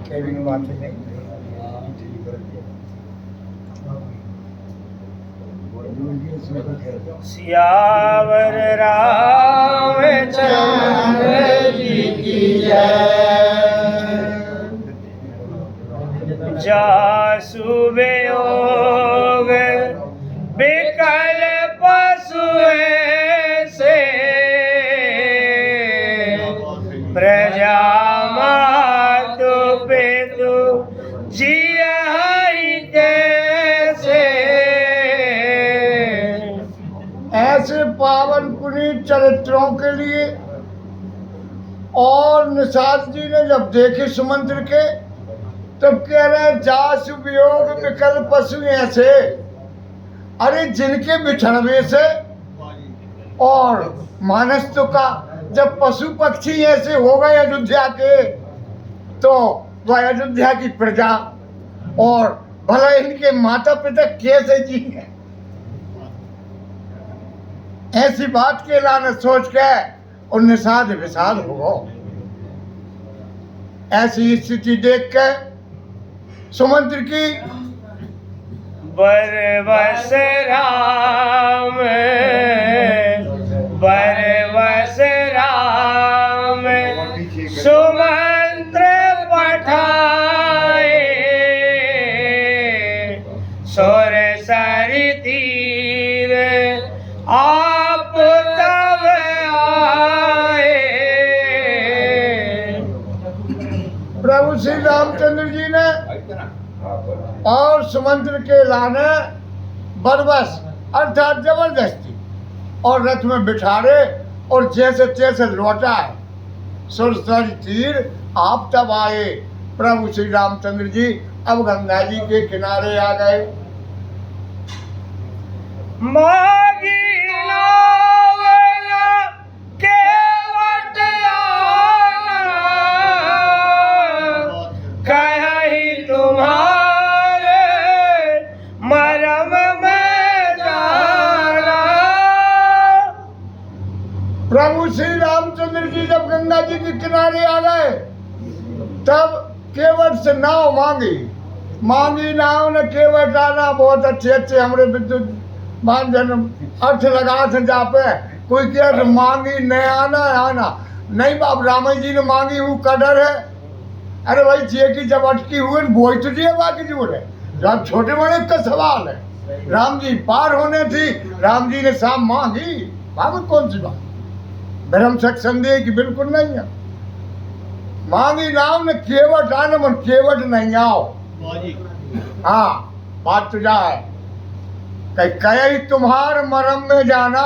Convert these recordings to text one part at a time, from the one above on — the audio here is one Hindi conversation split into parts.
कहने की बात नहीं। सियावर रामचंद्र जी की जय। जासु वियोग बिकल पशु से, प्रजा मातु पितु जियहि कैसे। ऐसे पावन पुनीत चरित्रों के लिए और निषाद जी ने जब देखे सुमंत्र के, तब कह रहे जासु वियोग विकल पशु ऐसे। अरे जिनके बिछड़वे से और मानस्तु का जब पशु पक्षी ऐसे हो गए अयोध्या के, तो वह अयोध्या की प्रजा और भला इनके माता पिता कैसे जी हैं। ऐसी बात के लाने सोच के और निषाद विषाद हो। ऐसी स्थिति देख के सुमंत्र की बरवस राम, बरवस राम सुमंत्र पठाए, सोर सरि तीर आप तब आए। प्रभु श्री रामचंद्र जी ने और सुमंत्र के लाने बरबस अर्थात जबरदस्ती और रथ में बिठारे और जैसे तैसे लौटा है। सुरसरी तीर आप तब आए। प्रभु श्री रामचंद्र जी अब गंगा जी के किनारे आ गए। मागी नावला केवट आना, कहीं तुम्हारे मरम में जाना। प्रभु श्री रामचंद्र जी जब गंगा जी के किनारे आ गए, तब केवट से नाव मांगी नाव ने केवट आना। बहुत अच्छे अच्छे हमारे विद्युत बांधन अर्थ लगा थे जा पे। कोई कह तो मांगी नहीं आना नहीं बाप राम जी ने मांगी वो कदर है। अरे भाई जे की जब अटकी हुई बोई तो दिए बाकी जोर है। जब छोटे बड़े का सवाल है। राम जी पार होने थी, राम जी ने शाम मांगी। बाबू कौन सी बात भ्रम शक संदेह की बिल्कुल नहीं है। मांगी नाम ने केवट आने मन केवट नहीं आओ। हाँ बात तो जा है कहीं तुम्हार मरम में जाना।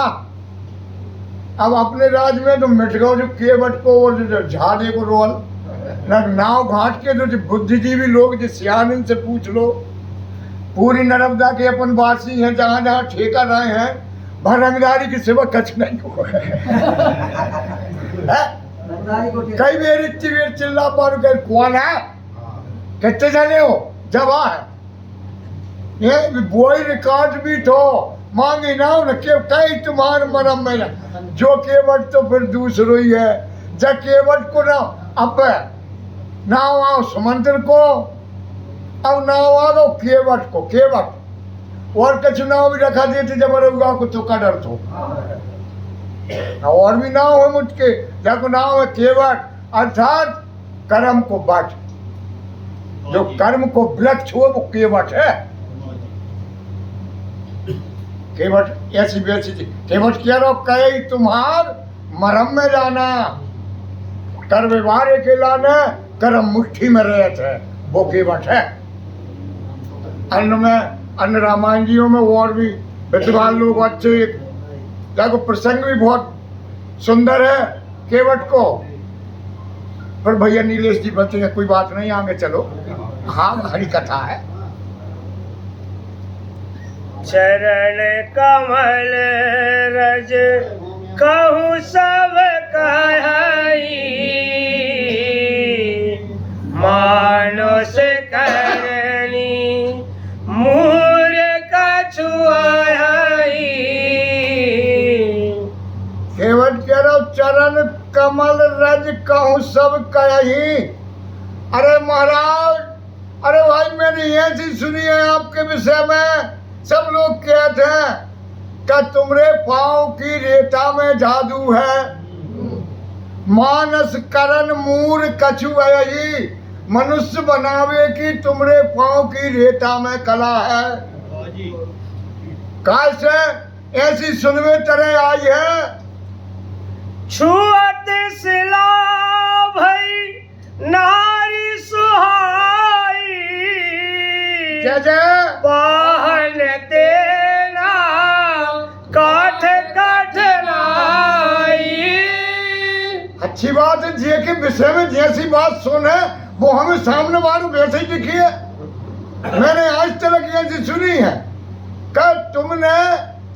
अब अपने राज में तो मिट गो जो केवट को और जो झाड़े को रोल न नाव घाट के जो बुद्धिजीवी लोग जो सियान से पूछ लो। पूरी नर्मदा के अपन वासी हैं, जहाँ जहाँ ठेका रहे हैं भरंगदारी की सेवा कछ नहीं हो। कई बेर चिल्ला पर कौन है कितने जने हो जवा है ये बोई रिकॉर्ड भी तो मांगी ना न के कई तुम्हार मरम में जो केवट तो फिर दूसरो ही है। जब केवट को ना अब नाव आओ सुमंत्र को, अब नाव आओ केवट को। केवट और कुछ नाव भी रखा देते जब रउआ को तो का डर थो। और भी नाव है मुझके जब नाव है केवट अर्थात कर्म को बट। जो कर्म को वृक्ष हो वो केवट है। केवट ऐसी वैसी थी। केवट कह रहा कहे तुम्हार मरम में जाना, कर व्यवहार के लाना, कर्म मुट्ठी में रहते है वो केवट है। अन्य रामायण जियों में और भी विद्वान लोग अच्छे देखो प्रसंग भी बहुत सुंदर है केवट को। पर भैया नीलेश जी बचेंगे कोई बात नहीं आगे चलो। हाँ हरी कथा है। चरण कमल रज कहूँ सब कहाई, मानुष करनी मूर कछुआई। केवट कह रहा चरण कमल रज कहूँ सब कही, अरे महाराज, अरे भाई मैंने ऐसी सुनी है आपके विषय में, सब लोग कहते हैं कि तुम्हारे पाँव की रेता में जादू है, मानस करण मूर कछु यही, मनुष्य बनावे की तुम्हारे पाँव की रेता में कला है। कैसे ऐसी सुनवे तरह आई है? छुअत सिला भई नारी सुहाई, जय जय। पाहन तेना काठ काठ लाई। अच्छी बात है, जे के विषय में जैसी बात सुने वो हमें सामने वालों वैसे ही दिखी है। मैंने आज तक ऐसी सुनी है कि तुमने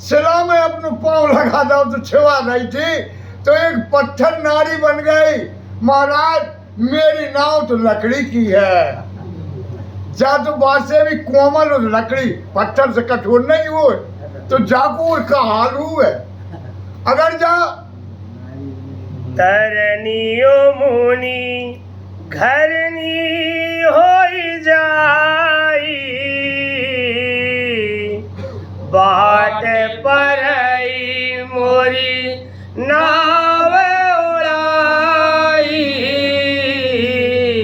सिला में अपने पाँव लगा दो तो छिवा नहीं थी तो एक पत्थर नारी बन गई। महाराज मेरी नाव तो लकड़ी की है, जा तो बासे भी कोमल और लकड़ी पत्थर से कठोर नहीं हो तो जागोर का हालू है। अगर जा तरनियो मुनि घरनी होई जाई, बाट परई मोरी नाव उड़ाई।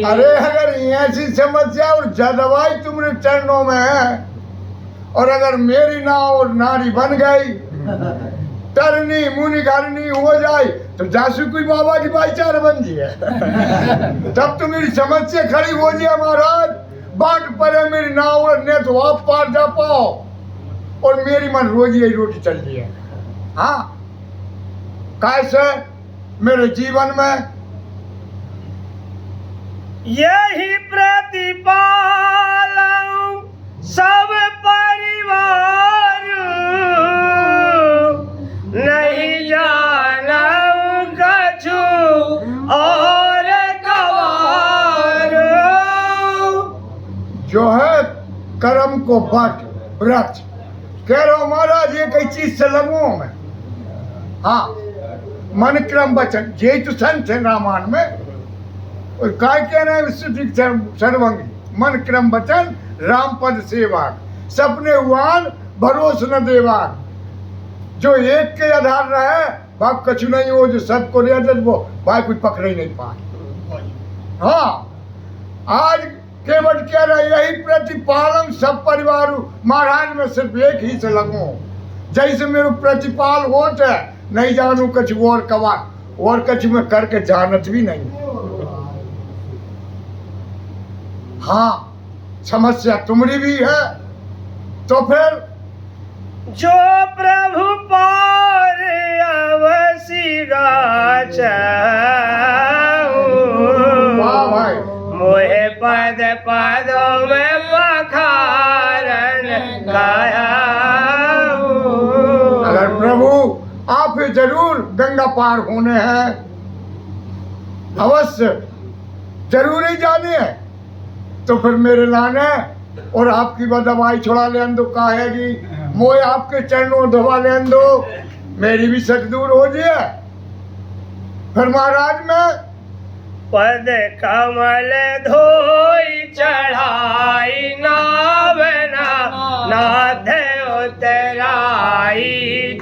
अरे अगर ऐसी समस्या और जदवाई तुम्हारे चरणों में है और अगर मेरी नाव और नारी बन गई, तरनी मुनि घरनी हो जाए तो जासू कोई बाबा की भाईचारा बन जी है। तब तो मेरी समस्या खड़ी हो जाए महाराज, बाट पर है मेरी नाव और ने तो आप पार जा पाओ और मेरी मन रोजी यही रोटी चल रही है। हाँ कैसे मेरे जीवन में यही प्रतिपालऊ सब परिवार, नहीं जानऊ कछु और गवार। जो है कर्म को बट वृक्ष कह रहा हूं महाराज, ये कई चीज से लगू मैं। हाँ मन क्रम वचन ये तो संत है रामायण में, और काय कह रहे हैं सर्वंगी मन क्रम वचन राम पद सेवा, सपने हुआन भरोस न देवा। जो एक के आधार रहे बाप कछु नहीं हो, जो सबको ले वो भाई कुछ पकड़ ही नहीं पाए। हाँ आज केवट कह रहे यही प्रतिपालन सब परिवार महाराज में सिर्फ एक ही से लगू, जैसे मेरे प्रतिपाल होते नहीं जानू कछु और कवा और कछु में करके जानत भी नहीं। हाँ समस्या तुम्हारी भी है तो फिर जो प्रभु पार अवसी गाच, वाह भाई मोहे पद पदों में पखारन गाया। अगर प्रभु आप जरूर गंगा पार होने हैं, अवश्य जरूर ही जाने हैं, तो फिर मेरे लाने और आपकी दवाई छुड़ा ले दो कहेगी मोए आपके चरणों दबा ले दो, मेरी भी शक दूर हो जाए। फिर महाराज में पद कमल धोई चढ़ाई नावना नाथ उतराई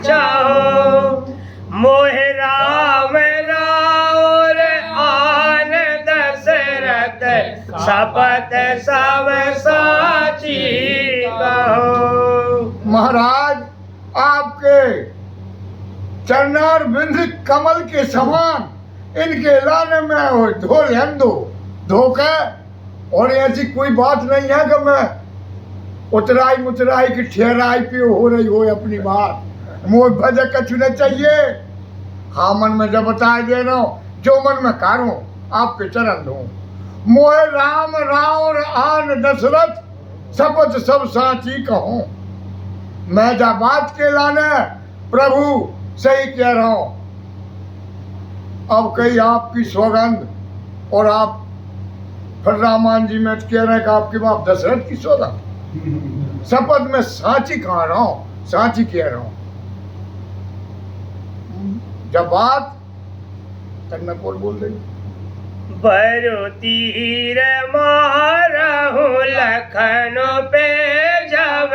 चाहो, मोह राम राउर आन दशरथ शपथ सब साची कहो। महाराज आपके चरणार बिंद कमल के समान इनके लाने में हो धो लेन दो धोखे, और ऐसी कोई बात नहीं है कि मैं उतराई मुतराई की ठहराई पे हो रही हो अपनी बात, मोह भजक कछु न चाहिए। हाँ मन में जब बता दे रहा हूँ जो मन में कारूं आपके चरण दूं, मोह राम राउर आन दशरथ शपथ सब साची कहूं। मैं जा बात के लाने प्रभु सही कह रहा हूं, अब कहीं आपकी सौगंध और आप फिर रामान जी में कह रहे हैं कि आपके बाप दशरथ की सौगंध, शपथ में साची कह रहा हूं, साची कह रहा हूं। जब बात तक मैं बोल रही बरु तीर मारहु लखन पे जब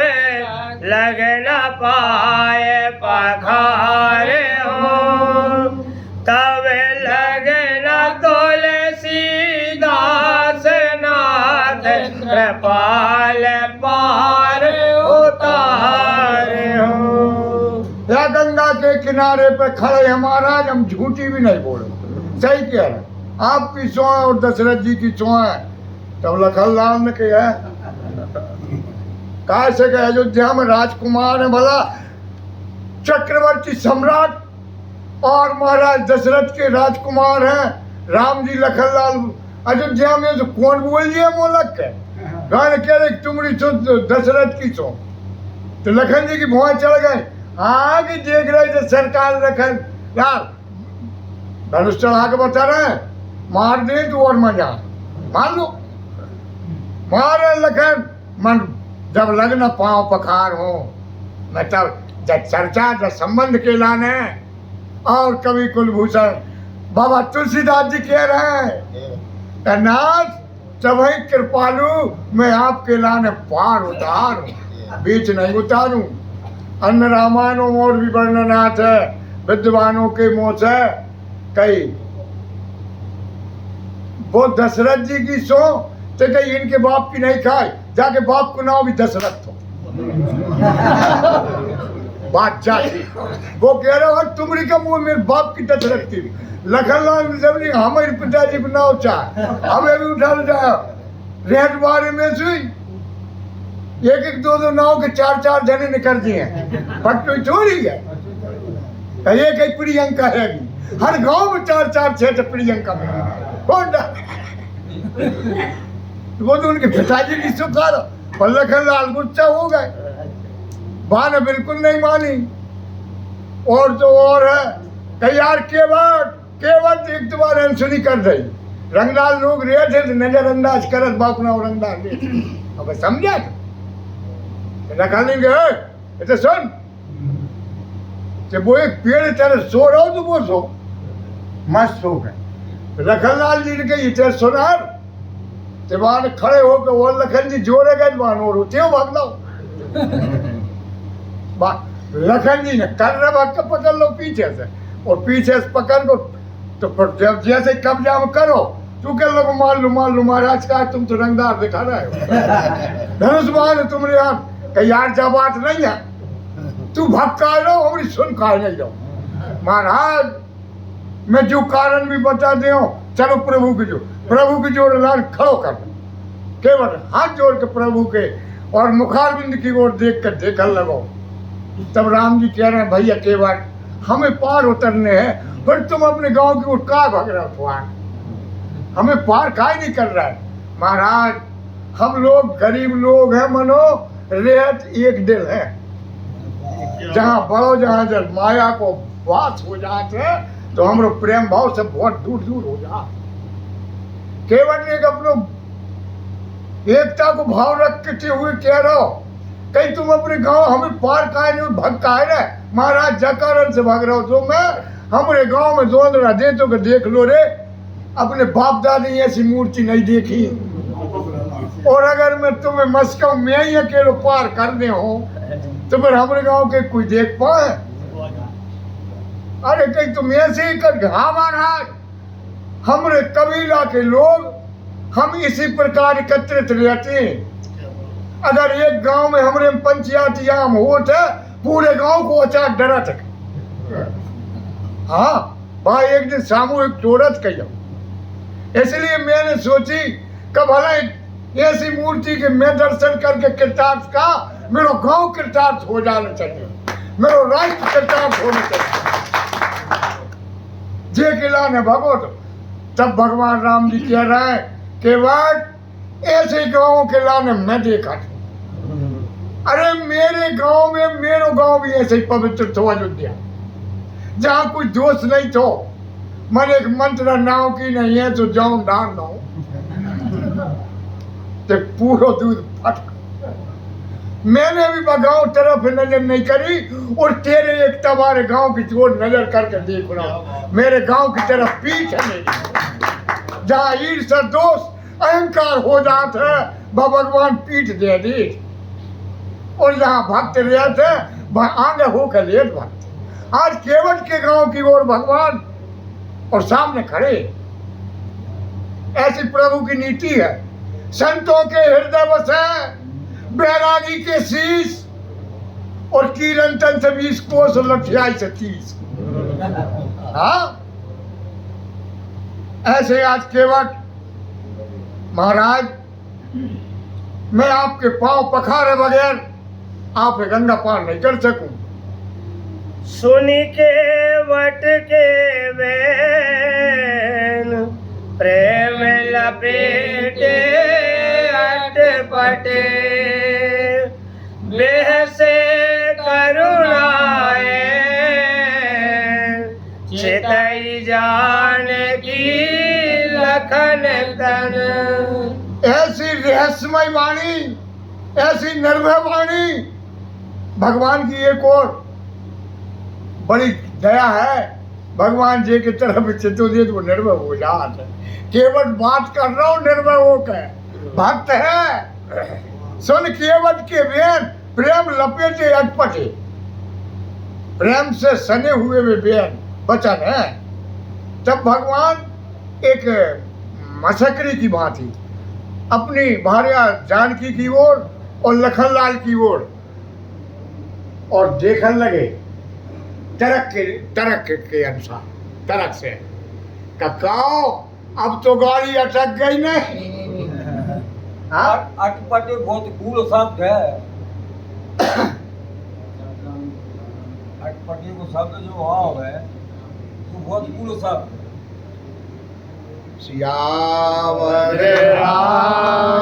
लग न पाए पखार हो, तब लग न तुलसीदास नाथ कृपाल पार उतार हो। या गंगा के किनारे पे खड़े हैं महाराज, हम झूठी भी नहीं बोले, सही कह रहे हैं। आपकी सौ है और दशरथ जी की सौ है। तब लखनलाल ने कहा कैसे कि अयोध्या में राजकुमार है, भला चक्रवर्ती सम्राट और महाराज दशरथ के राजकुमार हैं राम जी लखनलाल अयोध्या में, तो कौन बोल दिया मोलक है गाने कह रहे तुम्हारी सो दशरथ की सो। तो लखन जी की भुआ चढ़ गए, आगे देख रहे थे सरकार लखन यार धनुष चढ़ा के बता रहे हैं मार दे तो और मजा मार लो, मारे लखन मन जब लगना पाँव पखार हो, मतलब जब चर्चा जब संबंध के लाने। और कवि कुलभूषण बाबा तुलसीदास जी कह रहे हैं नाथ सभी कृपालु मैं आपके लाने पार उतारूं, बीच नहीं उतारूं। अन्य रामायणों में और भी वर्णनाथ है विद्वानों के मुंह से कई। वो दशरथ जी की सो तो कहीं इनके बाप की नहीं खाए, जाके बाप को नाम भी दशरथ हो बादशाह थी। वो कह रहा है तुम्हारी का मुंह मेरे बाप की दशरथ थी। लखनलाल जब नहीं हमारे पिताजी को नाव चाह हमें भी उठा जाए रेट बारे में सुई एक एक दो दो नाव के चार चार जने निकल दिए पट्टो चोरी है। एक एक प्रियंका है, हर गांव में चार चार छह प्रियंका में कौन वो तो उनके पिताजी की सुखार। पर लखनलाल गुस्सा हो गए, बात बिल्कुल नहीं मानी। और तो और है कई यार केवट एक दो बार अनसुनी कर रही रंगलाल लोग रहे थे तो नजरअंदाज करत बाप ना रंगदार अब समझा रखा तो सुन जब वो एक पेड़ तेरे सो रहा हो तो वो सो मस्त सो गए। लखनलाल जी ने कही तेरे सुनार ते वहां खड़े होकर वो लखन जी जोड़े गए वहां और होते हो भाग लो लखन जी ने कर रहे भाग के पकड़ लो पीछे से और पीछे से पकड़ को तो जब जैसे कब्जा में करो तू कह लो मार लू महाराज का तुम तो रंगदार दिखा रहे हो धनुष बाण तुम्हारे यहाँ कहीं यार जा बात नहीं है तू भक्का लो हमारी सुन खा नहीं जाओ महाराज मैं जो कारण भी बता दे चलो प्रभु की जोड़ लाल खड़ो कर केवल हाथ जोड़ के प्रभु के और मुखारबिंद की ओर देख कर देखने लगो। तब राम जी कह रहे हैं भैया केवट हमें पार उतरने हैं पर तुम अपने गांव की ओर का भाग रहे हो, हमें पार काय नहीं कर रहा है। महाराज हम लोग गरीब लोग हैं मनो रेत एक दिल है जहाँ बड़ो जहाँ जब माया को वास हो जाते तो हम लोग प्रेम भाव से बहुत दूर दूर हो जा। केवल एक अपनो एकता को भाव रखते हुए कह रहे हो कहीं तुम अपने गांव हमें पार काहे नहीं भग काहे रहे महाराज जकारण से भाग रहे हो तो मैं हमारे गांव में जोन रहा दे तो देख लो रे अपने बाप दादी ऐसी मूर्ति नहीं देखी और अगर मैं तुम्हें मस्को में ही अकेले पार कर दे हो तो फिर हमारे गांव के कोई देख पाए। अरे कहीं तुम ऐसे ही कर हाँ महाराज हमारे कबीला के लोग हम इसी प्रकार एकत्रित रहते हैं। अगर एक गांव में हमारे पंचायती आम होते पूरे गांव को अचार डरा तक हाँ भाई एक दिन सामूहिक चोरत कही इसलिए मैंने सोची कब भला ऐसी मूर्ति के मैं दर्शन करके कृतार्थ का मेरा गांव कृतार्थ हो जाना चाहिए, मेरा राष्ट्र कृतार्थ होना चाहिए जे किला ने भगवत। तब भगवान राम जी कह रहे हैं केवट ऐसे गांव के लाने मैं देखा था। अरे मेरे गांव में मेरो गांव भी ऐसे ही पवित्र था अयोध्या जहाँ कोई दोष नहीं तो मन एक मंत्र नाव की नहीं है तो जाऊं डाल दो तो पूरा दूध फट। मैंने भी गांव तरफ नजर नहीं करी और तेरे एक तबारे गांव की ओर नजर करके देख रहा हूं मेरे गांव की तरफ पीछे नहीं जहाँ ईर्ष्या दोष अहंकार हो जात है वह भगवान पीठ दे दी, और जहाँ भक्त रहते वह आगे होकर लेट भक्त। आज केवट के गांव की ओर भगवान और सामने खड़े, ऐसी प्रभु की नीति है। संतों के हृदय बसे बैरागी के शीश, और कीरंतन से 20 कोस लठियाई से 30। हाँ, ऐसे आज केवट महाराज, मैं आपके पांव पखारे बगैर आप गंगा पार नहीं कर सकूं। सुनी के वट के बैन प्रेम लपेटे अटपटे, बेहसे करुणाए चितई जान की लखन तन। ऐसी रहस्यमय वाणी, ऐसी निर्भय वाणी भगवान की एक और बड़ी दया है। भगवान जी की तरफ चितौदियत वो निर्भय हो जात है। केवट बात कर रहा हूँ निर्भय होकर, भक्त है। सुन केवट के बेन प्रेम लपेटे अटपटे, प्रेम से सने हुए वे बेन वचन है। तब भगवान एक मसकरी की भांति अपनी भार्या जानकी की ओर और लखनलाल की ओर और देखने लगे तरक के अनुसार, तरक से ककाओ अब तो गाड़ी अटक गई नहीं। हाँ, अटपटे बहुत कूल शब्द है। अटपटे को शब्द जो भाव है वो बहुत कूल शब्द है। सियावर राम